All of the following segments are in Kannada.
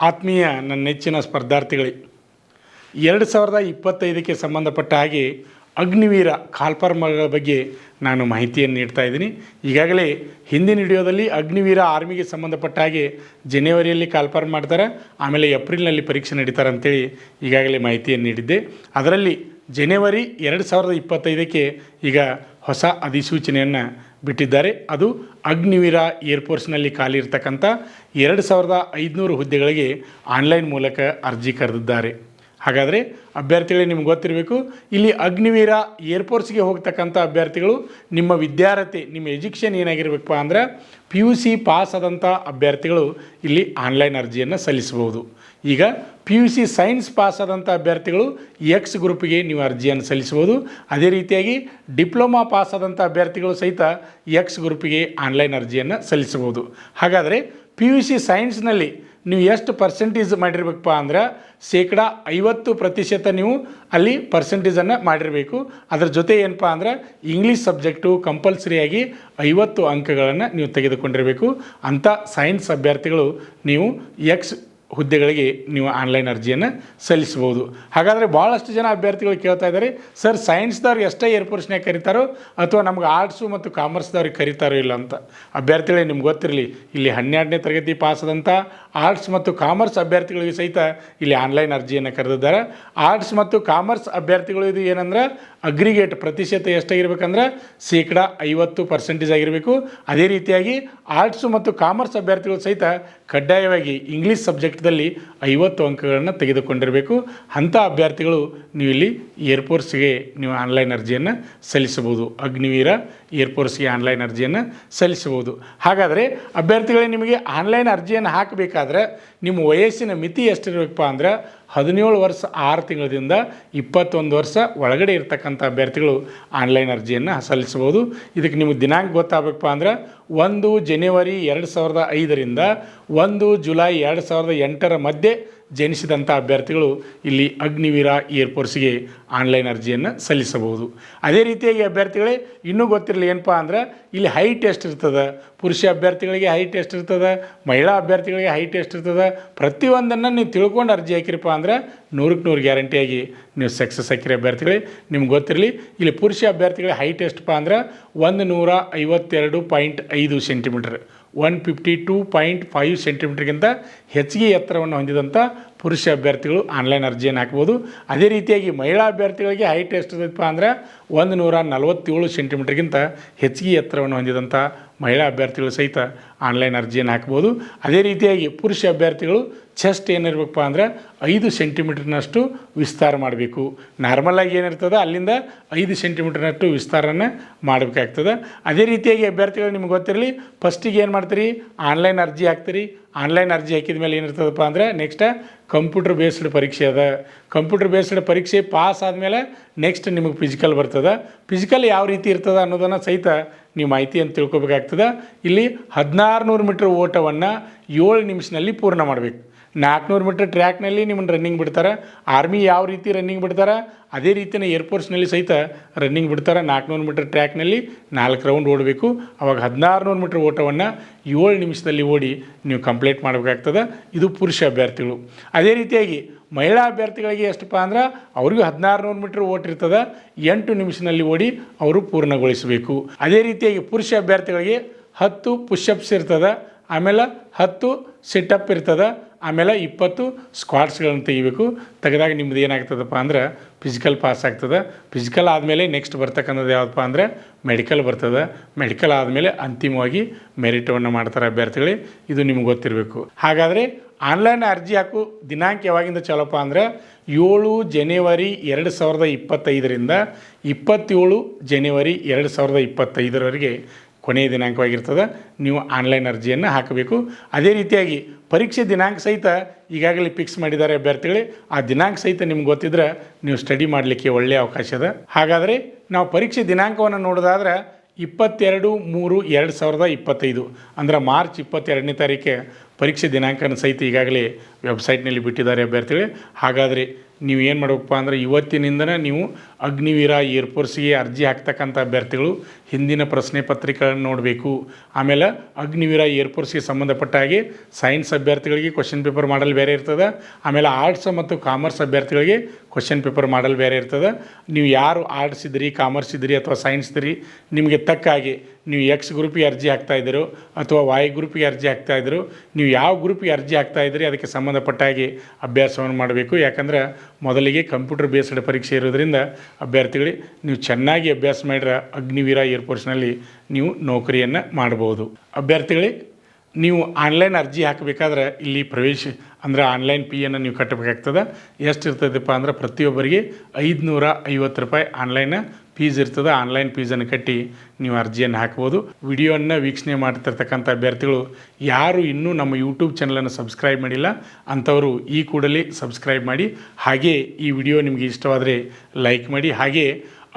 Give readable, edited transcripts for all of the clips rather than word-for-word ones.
ಆತ್ಮೀಯ ನನ್ನ ನೆಚ್ಚಿನ ಸ್ಪರ್ಧಾರ್ಥಿಗಳೇ, 2025ಕ್ಕೆ ಸಂಬಂಧಪಟ್ಟ ಹಾಗೆ ಅಗ್ನಿವೀರ ಕಾಲ್ಫಾರ್ಮ್ಗಳ ಬಗ್ಗೆ ನಾನು ಮಾಹಿತಿಯನ್ನು ನೀಡ್ತಾ ಇದ್ದೀನಿ. ಈಗಾಗಲೇ ಹಿಂದಿನ ವಿಡಿಯೋದಲ್ಲಿ ಅಗ್ನಿವೀರ ಆರ್ಮಿಗೆ ಸಂಬಂಧಪಟ್ಟ ಹಾಗೆ ಜನವರಿಯಲ್ಲಿ ಕಾಲ್ಫಾರ್ಮ್ ಮಾಡ್ತಾರೆ, ಆಮೇಲೆ ಏಪ್ರಿಲ್ನಲ್ಲಿ ಪರೀಕ್ಷೆ ನಡೀತಾರೆ ಅಂತೇಳಿ ಈಗಾಗಲೇ ಮಾಹಿತಿಯನ್ನು ನೀಡಿದ್ದೆ. ಅದರಲ್ಲಿ ಜನವರಿ 2025ಕ್ಕೆ ಈಗ ಹೊಸ ಅಧಿಸೂಚನೆಯನ್ನು ಬಿಟ್ಟಿದ್ದಾರೆ. ಅದು ಅಗ್ನಿವೀರ ಏರ್ಫೋರ್ಸ್ನಲ್ಲಿ ಖಾಲಿ ಇರ್ತಕ್ಕಂಥ 2500 ಹುದ್ದೆಗಳಿಗೆ ಆನ್ಲೈನ್ ಮೂಲಕ ಅರ್ಜಿ ಕರೆದಿದ್ದಾರೆ. ಹಾಗಾದರೆ ಅಭ್ಯರ್ಥಿಗಳೇ, ನಿಮ್ಗೆ ಗೊತ್ತಿರಬೇಕು, ಇಲ್ಲಿ ಅಗ್ನಿವೀರ ಏರ್ಫೋರ್ಸ್ಗೆ ಹೋಗ್ತಕ್ಕಂಥ ಅಭ್ಯರ್ಥಿಗಳು ನಿಮ್ಮ ವಿದ್ಯಾರ್ಥಿ, ನಿಮ್ಮ ಎಜುಕೇಷನ್ ಏನಾಗಿರಬೇಕಪ್ಪ ಅಂದ್ರೆ PUC ಪಾಸ್ ಆದಂಥ ಅಭ್ಯರ್ಥಿಗಳು ಇಲ್ಲಿ ಆನ್ಲೈನ್ ಅರ್ಜಿಯನ್ನು ಸಲ್ಲಿಸಬಹುದು. ಈಗ PUC ಸೈನ್ಸ್ ಪಾಸ್ ಆದಂಥ ಅಭ್ಯರ್ಥಿಗಳು ಎಕ್ಸ್ ಗ್ರೂಪಿಗೆ ನೀವು ಅರ್ಜಿಯನ್ನು ಸಲ್ಲಿಸಬಹುದು. ಅದೇ ರೀತಿಯಾಗಿ ಡಿಪ್ಲೊಮಾ ಪಾಸ್ ಆದಂಥ ಅಭ್ಯರ್ಥಿಗಳು ಸಹಿತ ಎಕ್ಸ್ ಗ್ರೂಪಿಗೆ ಆನ್ಲೈನ್ ಅರ್ಜಿಯನ್ನು ಸಲ್ಲಿಸಬಹುದು. ಹಾಗಾದರೆ PUC ಸೈನ್ಸ್ನಲ್ಲಿ ನೀವು ಎಷ್ಟು ಪರ್ಸೆಂಟೇಜ್ ಮಾಡಿರ್ಬೇಕಪ್ಪ ಅಂದ್ರೆ 50% ನೀವು ಅಲ್ಲಿ ಪರ್ಸೆಂಟೇಜನ್ನು ಮಾಡಿರಬೇಕು. ಅದರ ಜೊತೆ ಏನಪ್ಪ ಅಂದ್ರೆ ಇಂಗ್ಲೀಷ್ ಸಬ್ಜೆಕ್ಟು ಕಂಪಲ್ಸರಿಯಾಗಿ 50 ಅಂಕಗಳನ್ನು ನೀವು ತೆಗೆದುಕೊಂಡಿರಬೇಕು. ಅಂಥ ಸೈನ್ಸ್ ಅಭ್ಯರ್ಥಿಗಳು ನೀವು ಎಕ್ಸ್ ಹುದ್ದೆಗಳಿಗೆ ನೀವು ಆನ್ಲೈನ್ ಅರ್ಜಿಯನ್ನು ಸಲ್ಲಿಸಬಹುದು. ಹಾಗಾದರೆ ಭಾಳಷ್ಟು ಜನ ಅಭ್ಯರ್ಥಿಗಳು ಕೇಳ್ತಾ ಇದ್ದಾರೆ, ಸರ್ ಸೈನ್ಸ್ದವ್ರಿಗೆ ಎಷ್ಟೇ ಏರ್ಫೋರ್ಸ್ನಾಗ ಕರೀತಾರೋ ಅಥವಾ ನಮ್ಗೆ ಆರ್ಟ್ಸು ಮತ್ತು ಕಾಮರ್ಸ್ದವ್ರಿಗೆ ಕರೀತಾರೋ ಇಲ್ಲ ಅಂತ. ಅಭ್ಯರ್ಥಿಗಳೇ, ನಿಮ್ಗೆ ಗೊತ್ತಿರಲಿ, ಇಲ್ಲಿ 12ನೇ ತರಗತಿ ಪಾಸಾದಂಥ ಆರ್ಟ್ಸ್ ಮತ್ತು ಕಾಮರ್ಸ್ ಅಭ್ಯರ್ಥಿಗಳಿಗೆ ಸಹಿತ ಇಲ್ಲಿ ಆನ್ಲೈನ್ ಅರ್ಜಿಯನ್ನು ಕರೆದಿದ್ದಾರೆ. ಆರ್ಟ್ಸ್ ಮತ್ತು ಕಾಮರ್ಸ್ ಅಭ್ಯರ್ಥಿಗಳು ಇದು ಏನಂದ್ರೆ ಅಗ್ರಿಗೇಟ್ ಪ್ರತಿಶತ ಎಷ್ಟಾಗಿರ್ಬೇಕಂದ್ರೆ 50% ಆಗಿರಬೇಕು. ಅದೇ ರೀತಿಯಾಗಿ ಆರ್ಟ್ಸು ಮತ್ತು ಕಾಮರ್ಸ್ ಅಭ್ಯರ್ಥಿಗಳು ಸಹಿತ ಕಡ್ಡಾಯವಾಗಿ ಇಂಗ್ಲೀಷ್ ಸಬ್ಜೆಕ್ಟ್ದಲ್ಲಿ 50 ಅಂಕಗಳನ್ನು ತೆಗೆದುಕೊಂಡಿರಬೇಕು. ಅಂಥ ಅಭ್ಯರ್ಥಿಗಳು ನೀವು ಇಲ್ಲಿ ಏರ್ಫೋರ್ಸ್ಗೆ ನೀವು ಆನ್ಲೈನ್ ಅರ್ಜಿಯನ್ನು ಸಲ್ಲಿಸಬಹುದು. ಅಗ್ನಿವೀರ ಏರ್ಫೋರ್ಸ್ಗೆ ಆನ್ಲೈನ್ ಅರ್ಜಿಯನ್ನು ಸಲ್ಲಿಸಬಹುದು. ಹಾಗಾದರೆ ಅಭ್ಯರ್ಥಿಗಳೇ, ನಿಮಗೆ ಆನ್ಲೈನ್ ಅರ್ಜಿಯನ್ನು ಹಾಕಬೇಕಾದ್ರೆ ನಿಮ್ಮ ವಯಸ್ಸಿನ ಮಿತಿ ಎಷ್ಟಿರಬೇಕಪ್ಪ ಅಂದ್ರೆ 17 ವರ್ಷ 6 ತಿಂಗಳಿಂದ 21 ವರ್ಷ ಒಳಗಡೆ ಇರ್ತಕ್ಕಂಥ ಅಭ್ಯರ್ಥಿಗಳು ಆನ್ಲೈನ್ ಅರ್ಜಿಯನ್ನು ಸಲ್ಲಿಸಬಹುದು. ಇದಕ್ಕೆ ನಿಮಗೆ ದಿನಾಂಕ ಗೊತ್ತಾಗಬೇಕಪ್ಪ ಅಂದ್ರೆ 1 ಜನವರಿ 2005ರಿಂದ 1 ಜುಲೈ 2008ರ ಮಧ್ಯೆ ಜನಿಸಿದಂಥ ಅಭ್ಯರ್ಥಿಗಳು ಇಲ್ಲಿ ಅಗ್ನಿವೀರ ಏರ್ಫೋರ್ಸ್ಗೆ ಆನ್ಲೈನ್ ಅರ್ಜಿಯನ್ನು ಸಲ್ಲಿಸಬಹುದು. ಅದೇ ರೀತಿಯಾಗಿ ಅಭ್ಯರ್ಥಿಗಳೇ, ಇನ್ನೂ ಗೊತ್ತಿರಲಿ ಏನಪ್ಪ ಅಂದ್ರೆ ಇಲ್ಲಿ ಹೈಟ್ ಎಷ್ಟಿರ್ತದೆ, ಪುರುಷ ಅಭ್ಯರ್ಥಿಗಳಿಗೆ ಹೈಟ್ ಎಷ್ಟಿರ್ತದೆ, ಮಹಿಳಾ ಅಭ್ಯರ್ಥಿಗಳಿಗೆ ಹೈಟ್ ಎಷ್ಟಿರ್ತದೆ, ಪ್ರತಿಯೊಂದನ್ನು ನೀವು ತಿಳ್ಕೊಂಡು ಅರ್ಜಿ ಹಾಕಿರಪ್ಪ ಅಂದ್ರೆ 100ಕ್ಕೆ 100 ಗ್ಯಾರಂಟಿಯಾಗಿ ನೀವು ಸಕ್ಸಸ್ ಹಾಕಿರಿ. ಅಭ್ಯರ್ಥಿಗಳೇ, ನಿಮ್ಗೆ ಗೊತ್ತಿರಲಿ, ಇಲ್ಲಿ ಪುರುಷ ಅಭ್ಯರ್ಥಿಗಳಿಗೆ ಹೈಟ್ ಎಷ್ಟಪ್ಪ ಅಂದ್ರೆ 152.5 ಸೆಂಟಿಮೀಟರ್, 152.5 ಸೆಂಟಿಮೀಟರ್ಗಿಂತ ಹೆಚ್ಚಿಗೆ ಎತ್ತರವನ್ನು ಹೊಂದಿದಂಥ ಪುರುಷ ಅಭ್ಯರ್ಥಿಗಳು ಆನ್ಲೈನ್ ಅರ್ಜಿಯನ್ನು ಹಾಕ್ಬೋದು. ಅದೇ ರೀತಿಯಾಗಿ ಮಹಿಳಾ ಅಭ್ಯರ್ಥಿಗಳಿಗೆ ಹೈಟ್ ಎಷ್ಟಿದೆಪ್ಪ ಅಂದ್ರೆ 147 ಸೆಂಟಿಮೀಟರ್ಗಿಂತ ಹೆಚ್ಚಿಗೆ ಎತ್ತರವನ್ನು ಹೊಂದಿದಂಥ ಮಹಿಳಾ ಅಭ್ಯರ್ಥಿಗಳು ಸಹಿತ ಆನ್ಲೈನ್ ಅರ್ಜಿಯನ್ನು ಹಾಕ್ಬೋದು. ಅದೇ ರೀತಿಯಾಗಿ ಪುರುಷ ಅಭ್ಯರ್ಥಿಗಳು ಚೆಸ್ಟ್ ಏನಿರಬೇಕಪ್ಪ ಅಂದ್ರೆ 5 ಸೆಂಟಿಮೀಟರ್ನಷ್ಟು ವಿಸ್ತಾರ ಮಾಡಬೇಕು. ನಾರ್ಮಲಾಗಿ ಏನಿರ್ತದೆ ಅಲ್ಲಿಂದ 5 ಸೆಂಟಿಮೀಟರ್ನಷ್ಟು ವಿಸ್ತಾರನ ಮಾಡಬೇಕಾಗ್ತದೆ. ಅದೇ ರೀತಿಯಾಗಿ ಅಭ್ಯರ್ಥಿಗಳು ನಿಮ್ಗೆ ಗೊತ್ತಿರಲಿ, ಫಸ್ಟಿಗೆ ಏನು ಮಾಡ್ತೀರಿ, ಆನ್ಲೈನ್ ಅರ್ಜಿ ಹಾಕ್ತೀರಿ. ಆನ್ಲೈನ್ ಅರ್ಜಿ ಹಾಕಿದ ಮೇಲೆ ಏನಿರ್ತದಪ್ಪ ಅಂದರೆ ನೆಕ್ಸ್ಟ್ ಕಂಪ್ಯೂಟರ್ ಬೇಸ್ಡ್ ಪರೀಕ್ಷೆ ಅದ. ಕಂಪ್ಯೂಟರ್ ಬೇಸ್ಡ್ ಪರೀಕ್ಷೆ ಪಾಸ್ ಆದಮೇಲೆ ನೆಕ್ಸ್ಟ್ ನಿಮಗೆ ಫಿಸಿಕಲ್ ಬರ್ತದೆ. ಫಿಸಿಕಲ್ ಯಾವ ರೀತಿ ಇರ್ತದೆ ಅನ್ನೋದನ್ನು ಸಹಿತ ನೀವು ಮಾಹಿತಿಯನ್ನು ತಿಳ್ಕೊಬೇಕಾಗ್ತದೆ. ಇಲ್ಲಿ 1600 ಮೀಟ್ರ್ ಓಟವನ್ನು 7 ನಿಮಿಷದಲ್ಲಿ ಪೂರ್ಣ ಮಾಡಬೇಕು. 400 ಮೀಟ್ರ್ ಟ್ರ್ಯಾಕ್ನಲ್ಲಿ ನಿಮ್ಮನ್ನು ರನ್ನಿಂಗ್ ಬಿಡ್ತಾರೆ. ಆರ್ಮಿ ಯಾವ ರೀತಿ ರನ್ನಿಂಗ್ ಬಿಡ್ತಾರೆ ಅದೇ ರೀತಿಯೇ ಏರ್ಫೋರ್ಸ್ನಲ್ಲಿ ಸಹಿತ ರನ್ನಿಂಗ್ ಬಿಡ್ತಾರೆ. 400 ಮೀಟ್ರ್ ಟ್ರ್ಯಾಕ್ನಲ್ಲಿ 4 ರೌಂಡ್ ಓಡಬೇಕು. ಅವಾಗ 1600 ಮೀಟ್ರ್ ಓಟವನ್ನು 7 ನಿಮಿಷದಲ್ಲಿ ಓಡಿ ನೀವು ಕಂಪ್ಲೀಟ್ ಮಾಡಬೇಕಾಗ್ತದೆ. ಇದು ಪುರುಷ ಅಭ್ಯರ್ಥಿಗಳು. ಅದೇ ರೀತಿಯಾಗಿ ಮಹಿಳಾ ಅಭ್ಯರ್ಥಿಗಳಿಗೆ ಎಷ್ಟಪ್ಪ ಅಂದ್ರೆ ಅವ್ರಿಗೂ 1600 ಮೀಟ್ರ್ ಓಟ ಇರ್ತದೆ, 8 ನಿಮಿಷದಲ್ಲಿ ಓಡಿ ಅವರು ಪೂರ್ಣಗೊಳಿಸಬೇಕು. ಅದೇ ರೀತಿಯಾಗಿ ಪುರುಷ ಅಭ್ಯರ್ಥಿಗಳಿಗೆ 10 ಪುಷಪ್ಸ್ ಇರ್ತದೆ, ಆಮೇಲೆ 10 ಸಿಟಪ್ ಇರ್ತದೆ, ಆಮೇಲೆ 20 ಸ್ಕ್ವಾಟ್ಸ್ಗಳನ್ನು ತೆಗಿಬೇಕು. ತೆಗೆದಾಗ ನಿಮ್ಮದು ಏನಾಗ್ತದಪ್ಪ ಅಂದ್ರೆ ಫಿಸಿಕಲ್ ಪಾಸ್ ಆಗ್ತದೆ. ಫಿಸಿಕಲ್ ಆದಮೇಲೆ ನೆಕ್ಸ್ಟ್ ಬರ್ತಕ್ಕಂಥದ್ದು ಯಾವುದಪ್ಪ ಅಂದರೆ ಮೆಡಿಕಲ್ ಬರ್ತದೆ. ಮೆಡಿಕಲ್ ಆದಮೇಲೆ ಅಂತಿಮವಾಗಿ ಮೆರಿಟವನ್ನು ಮಾಡ್ತಾರೆ ಅಭ್ಯರ್ಥಿಗಳೇ. ಇದು ನಿಮ್ಗೆ ಗೊತ್ತಿರಬೇಕು. ಹಾಗಾದರೆ ಆನ್ಲೈನ್ ಅರ್ಜಿ ಹಾಕು ದಿನಾಂಕ ಯಾವಾಗಿಂದ ಚಾಲಪ್ಪ ಅಂದರೆ 7 ಜನವರಿ 2025ರಿಂದ 27 ಜನವರಿ 2025ರವರೆಗೆ ಕೊನೆಯ ದಿನಾಂಕವಾಗಿರ್ತದೆ. ನೀವು ಆನ್ಲೈನ್ ಅರ್ಜಿಯನ್ನು ಹಾಕಬೇಕು. ಅದೇ ರೀತಿಯಾಗಿ ಪರೀಕ್ಷೆ ದಿನಾಂಕ ಸಹಿತ ಈಗಾಗಲೇ ಫಿಕ್ಸ್ ಮಾಡಿದ್ದಾರೆ ಅಭ್ಯರ್ಥಿಗಳೇ. ಆ ದಿನಾಂಕ ಸಹಿತ ನಿಮ್ಗೆ ಗೊತ್ತಿದ್ರೆ ನೀವು ಸ್ಟಡಿ ಮಾಡಲಿಕ್ಕೆ ಒಳ್ಳೆಯ ಅವಕಾಶ ಇದೆ. ಹಾಗಾದರೆ ನಾವು ಪರೀಕ್ಷೆ ದಿನಾಂಕವನ್ನು ನೋಡೋದಾದ್ರೆ 22/3/2025 ಅಂದರೆ ಮಾರ್ಚ್ 22ನೇ ತಾರೀಕೆ ಪರೀಕ್ಷೆ ದಿನಾಂಕನ ಸಹಿತ ಈಗಾಗಲೇ ವೆಬ್ಸೈಟ್ನಲ್ಲಿ ಬಿಟ್ಟಿದ್ದಾರೆ ಅಭ್ಯರ್ಥಿಗಳೇ. ಹಾಗಾದರೆ ನೀವು ಏನು ಮಾಡಬೇಕಪ್ಪ ಅಂದರೆ ಇವತ್ತಿನಿಂದನೇ ನೀವು ಅಗ್ನಿವೀರ ಏರ್ಫೋರ್ಸ್ಗೆ ಅರ್ಜಿ ಹಾಕ್ತಕ್ಕಂಥ ಅಭ್ಯರ್ಥಿಗಳು ಹಿಂದಿನ ಪ್ರಶ್ನೆ ಪತ್ರಿಕೆಗಳನ್ನು ನೋಡಬೇಕು. ಆಮೇಲೆ ಅಗ್ನಿವೀರ ಏರ್ಫೋರ್ಸ್ಗೆ ಸಂಬಂಧಪಟ್ಟ ಹಾಗೆ ಸೈನ್ಸ್ ಅಭ್ಯರ್ಥಿಗಳಿಗೆ ಕ್ವಶನ್ ಪೇಪರ್ ಮಾಡಲ್ ಬೇರೆ ಇರ್ತದೆ. ಆಮೇಲೆ ಆರ್ಟ್ಸ್ ಮತ್ತು ಕಾಮರ್ಸ್ ಅಭ್ಯರ್ಥಿಗಳಿಗೆ ಕ್ವಶನ್ ಪೇಪರ್ ಮಾಡಲ್ ಬೇರೆ ಇರ್ತದೆ. ನೀವು ಯಾರು ಆರ್ಟ್ಸ್ ಇದ್ರಿ, ಕಾಮರ್ಸ್ ಇದ್ರಿ ಅಥವಾ ಸೈನ್ಸ್ ಇದ್ರಿ, ನಿಮಗೆ ತಕ್ಕ ಹಾಗೆ ನೀವು ಎಕ್ಸ್ ಗ್ರೂಪಿಗೆ ಅರ್ಜಿ ಹಾಕ್ತಾಯಿದ್ದೀರೋ ಅಥವಾ ವಾಯ್ ಗ್ರೂಪಿಗೆ ಅರ್ಜಿ ಹಾಕ್ತಾಯಿದ್ರು, ನೀವು ಯಾವ ಗ್ರೂಪಿಗೆ ಅರ್ಜಿ ಹಾಕ್ತಾಯಿದ್ರಿ ಅದಕ್ಕೆ ಸಂಬಂಧಪಟ್ಟ ಹಾಗೆ ಅಭ್ಯಾಸವನ್ನು ಮಾಡಬೇಕು. ಯಾಕಂದ್ರೆ ಮೊದಲಿಗೆ ಕಂಪ್ಯೂಟರ್ ಬೇಸ್ಡ್ ಪರೀಕ್ಷೆ ಇರೋದ್ರಿಂದ ಅಭ್ಯರ್ಥಿಗಳಿಗೆ ನೀವು ಚೆನ್ನಾಗಿ ಅಭ್ಯಾಸ ಮಾಡಿದ್ರೆ ಅಗ್ನಿವೀರ ಏರ್ಫೋರ್ಸ್ನಲ್ಲಿ ನೀವು ನೌಕರಿಯನ್ನು ಮಾಡ್ಬೋದು. ಅಭ್ಯರ್ಥಿಗಳೇ, ನೀವು ಆನ್ಲೈನ್ ಅರ್ಜಿ ಹಾಕಬೇಕಾದ್ರೆ ಇಲ್ಲಿ ಪ್ರವೇಶ ಅಂದರೆ ಆನ್ಲೈನ್ ಫೀಯನ್ನು ನೀವು ಕಟ್ಟಬೇಕಾಗ್ತದೆ. ಎಷ್ಟು ಇರ್ತದಪ್ಪ ಅಂದ್ರೆ ಪ್ರತಿಯೊಬ್ಬರಿಗೆ 550 ರೂಪಾಯಿ ಆನ್ಲೈನ್ ಫೀಸ್ ಇರ್ತದೆ. ಆನ್ಲೈನ್ ಫೀಸನ್ನು ಕಟ್ಟಿ ನೀವು ಅರ್ಜಿಯನ್ನು ಹಾಕ್ಬೋದು. ವಿಡಿಯೋವನ್ನು ವೀಕ್ಷಣೆ ಮಾಡ್ತಿರ್ತಕ್ಕಂಥ ಅಭ್ಯರ್ಥಿಗಳು ಯಾರು ಇನ್ನೂ ನಮ್ಮ ಯೂಟ್ಯೂಬ್ ಚಾನಲನ್ನು ಸಬ್ಸ್ಕ್ರೈಬ್ ಮಾಡಿಲ್ಲ ಅಂಥವರು ಈ ಕೂಡಲೇ ಸಬ್ಸ್ಕ್ರೈಬ್ ಮಾಡಿ. ಹಾಗೇ ಈ ವಿಡಿಯೋ ನಿಮಗೆ ಇಷ್ಟವಾದರೆ ಲೈಕ್ ಮಾಡಿ. ಹಾಗೇ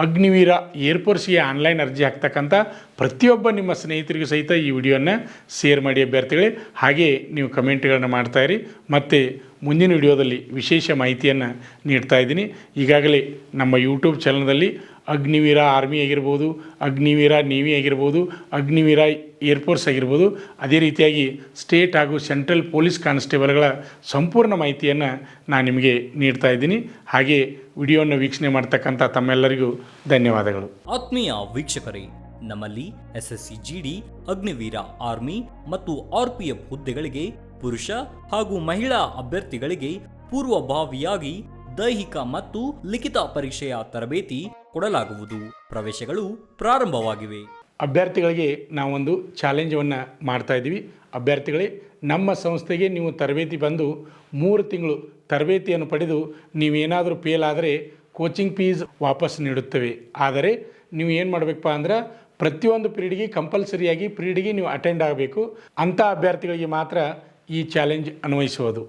ಅಗ್ನಿವೀರ ಏರ್ಫೋರ್ಸ್ಗೆ ಆನ್ಲೈನ್ ಅರ್ಜಿ ಹಾಕ್ತಕ್ಕಂಥ ಪ್ರತಿಯೊಬ್ಬ ನಿಮ್ಮ ಸ್ನೇಹಿತರಿಗೂ ಸಹಿತ ಈ ವಿಡಿಯೋನ ಶೇರ್ ಮಾಡಿ ಅಭ್ಯರ್ಥಿಗಳೇ. ಹಾಗೇ ನೀವು ಕಮೆಂಟ್ಗಳನ್ನು ಮಾಡ್ತಾಯಿರಿ. ಮತ್ತು ಮುಂದಿನ ವಿಡಿಯೋದಲ್ಲಿ ವಿಶೇಷ ಮಾಹಿತಿಯನ್ನು ನೀಡ್ತಾ ಇದ್ದೀನಿ. ಈಗಾಗಲೇ ನಮ್ಮ ಯೂಟ್ಯೂಬ್ ಚಾನಲ್ನಲ್ಲಿ ಅಗ್ನಿವೀರ ಆರ್ಮಿ ಆಗಿರ್ಬೋದು, ಅಗ್ನಿವೀರ ನೇವಿ ಆಗಿರ್ಬೋದು, ಅಗ್ನಿವೀರ ಏರ್ಫೋರ್ಸ್ ಆಗಿರ್ಬೋದು, ಅದೇ ರೀತಿಯಾಗಿ ಸ್ಟೇಟ್ ಹಾಗೂ ಸೆಂಟ್ರಲ್ ಪೊಲೀಸ್ ಕಾನ್ಸ್ಟೇಬಲ್ಗಳ ಸಂಪೂರ್ಣ ಮಾಹಿತಿಯನ್ನು ನಾನು ನಿಮಗೆ ನೀಡ್ತಾ ಇದ್ದೀನಿ. ಹಾಗೆ ವಿಡಿಯೋವನ್ನು ವೀಕ್ಷಣೆ ಮಾಡ್ತಕ್ಕಂಥ ತಮ್ಮೆಲ್ಲರಿಗೂ ಧನ್ಯವಾದಗಳು. ಆತ್ಮೀಯ ವೀಕ್ಷಕರೇ, ನಮ್ಮಲ್ಲಿ SSC GD, ಅಗ್ನಿವೀರ ಆರ್ಮಿ ಮತ್ತು RPF ಹುದ್ದೆಗಳಿಗೆ ಪುರುಷ ಹಾಗೂ ಮಹಿಳಾ ಅಭ್ಯರ್ಥಿಗಳಿಗೆ ಪೂರ್ವಭಾವಿಯಾಗಿ ದೈಹಿಕ ಮತ್ತು ಲಿಖಿತ ಪರೀಕ್ಷೆಯ ತರಬೇತಿ ಕೊಡಲಾಗುವುದು. ಪ್ರವೇಶಗಳು ಪ್ರಾರಂಭವಾಗಿವೆ. ಅಭ್ಯರ್ಥಿಗಳಿಗೆ ನಾವೊಂದು ಚಾಲೆಂಜನ್ನು ಮಾಡ್ತಾ ಇದ್ದೀವಿ. ಅಭ್ಯರ್ಥಿಗಳೇ, ನಮ್ಮ ಸಂಸ್ಥೆಗೆ ನೀವು ತರಬೇತಿ ಬಂದು 3 ತಿಂಗಳು ತರಬೇತಿಯನ್ನು ಪಡೆದು ನೀವೇನಾದರೂ ಫೇಲ್ ಆದರೆ ಕೋಚಿಂಗ್ ಫೀಸ್ ವಾಪಸ್ ನೀಡುತ್ತೇವೆ. ಆದರೆ ನೀವು ಏನು ಮಾಡಬೇಕಪ್ಪ ಅಂದ್ರೆ ಪ್ರತಿಯೊಂದು ಪೀರಿಯಡ್ಗೆ ಕಂಪಲ್ಸರಿಯಾಗಿ ಪೀರಿಯಡ್ಗೆ ನೀವು ಅಟೆಂಡ್ ಆಗಬೇಕು. ಅಂಥ ಅಭ್ಯರ್ಥಿಗಳಿಗೆ ಮಾತ್ರ ಈ ಚಾಲೆಂಜ್ ಅನ್ವಯಿಸುವುದು.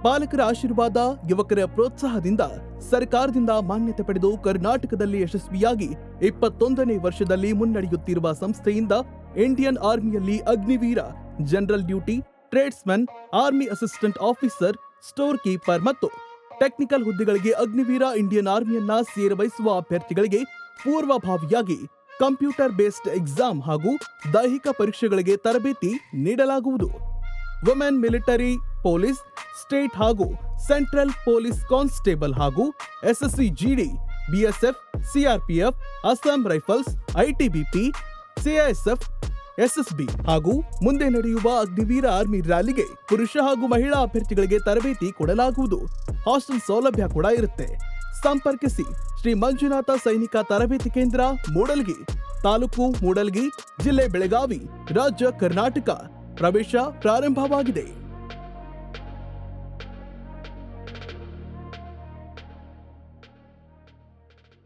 ಪಾಲಕರ ಆಶೀರ್ವಾದ, ಯುವಕರ ಪ್ರೋತ್ಸಾಹದಿಂದ ಸರ್ಕಾರದಿಂದ ಮಾನ್ಯತೆ ಪಡೆದು ಕರ್ನಾಟಕದಲ್ಲಿ ಯಶಸ್ವಿಯಾಗಿ 21ನೇ ವರ್ಷದಲ್ಲಿ ಮುನ್ನಡೆಯುತ್ತಿರುವ ಸಂಸ್ಥೆಯಿಂದ ಇಂಡಿಯನ್ ಆರ್ಮಿಯಲ್ಲಿ Agniveer, general duty, tradesman, army assistant officer, store keeper ಮತ್ತು ಟೆಕ್ನಿಕಲ್ ಹುದ್ದೆಗಳಿಗೆ ಅಗ್ನಿವೀರ ಇಂಡಿಯನ್ ಆರ್ಮಿಯನ್ನ ಸೇರಬಯಸುವ ಅಭ್ಯರ್ಥಿಗಳಿಗೆ ಪೂರ್ವಭಾವಿಯಾಗಿ ಕಂಪ್ಯೂಟರ್ ಬೇಸ್ಡ್ ಎಕ್ಸಾಮ್ ಹಾಗೂ ದೈಹಿಕ ಪರೀಕ್ಷೆಗಳಿಗೆ ತರಬೇತಿ ನೀಡಲಾಗುವುದು. ವುಮೆನ್ ಮಿಲಿಟರಿ, ಪೊಲೀಸ್, ಸ್ಟೇಟ್ ಹಾಗೂ ಸೆಂಟ್ರಲ್ ಪೊಲೀಸ್ ಕಾನ್ಸ್ಟೇಬಲ್ ಹಾಗೂ SSC GD, BSF, CRPF, Assam rifles, ITBP, CISF, SSB ಹಾಗೂ ಮುಂದೆ ನಡೆಯುವ ಅಗ್ನಿವೀರ ಆರ್ಮಿ ರ್ಯಾಲಿಗೆ ಪುರುಷ ಹಾಗೂ ಮಹಿಳಾ ಅಭ್ಯರ್ಥಿಗಳಿಗೆ ತರಬೇತಿ ಕೊಡಲಾಗುವುದು. ಹಾಸ್ಟೆಲ್ ಸೌಲಭ್ಯ ಕೂಡ ಇರುತ್ತೆ. ಸಂಪರ್ಕಿಸಿ ಶ್ರೀ ಮಂಜುನಾಥ ಸೈನಿಕ ತರಬೇತಿ ಕೇಂದ್ರ, ಮೂಡಲ್ಗಿ, ತಾಲೂಕು ಮೂಡಲ್ಗಿ, ಜಿಲ್ಲೆ ಬೆಳಗಾವಿ, ರಾಜ್ಯ ಕರ್ನಾಟಕ. ಪ್ರವೇಶ ಪ್ರಾರಂಭವಾಗಿದೆ.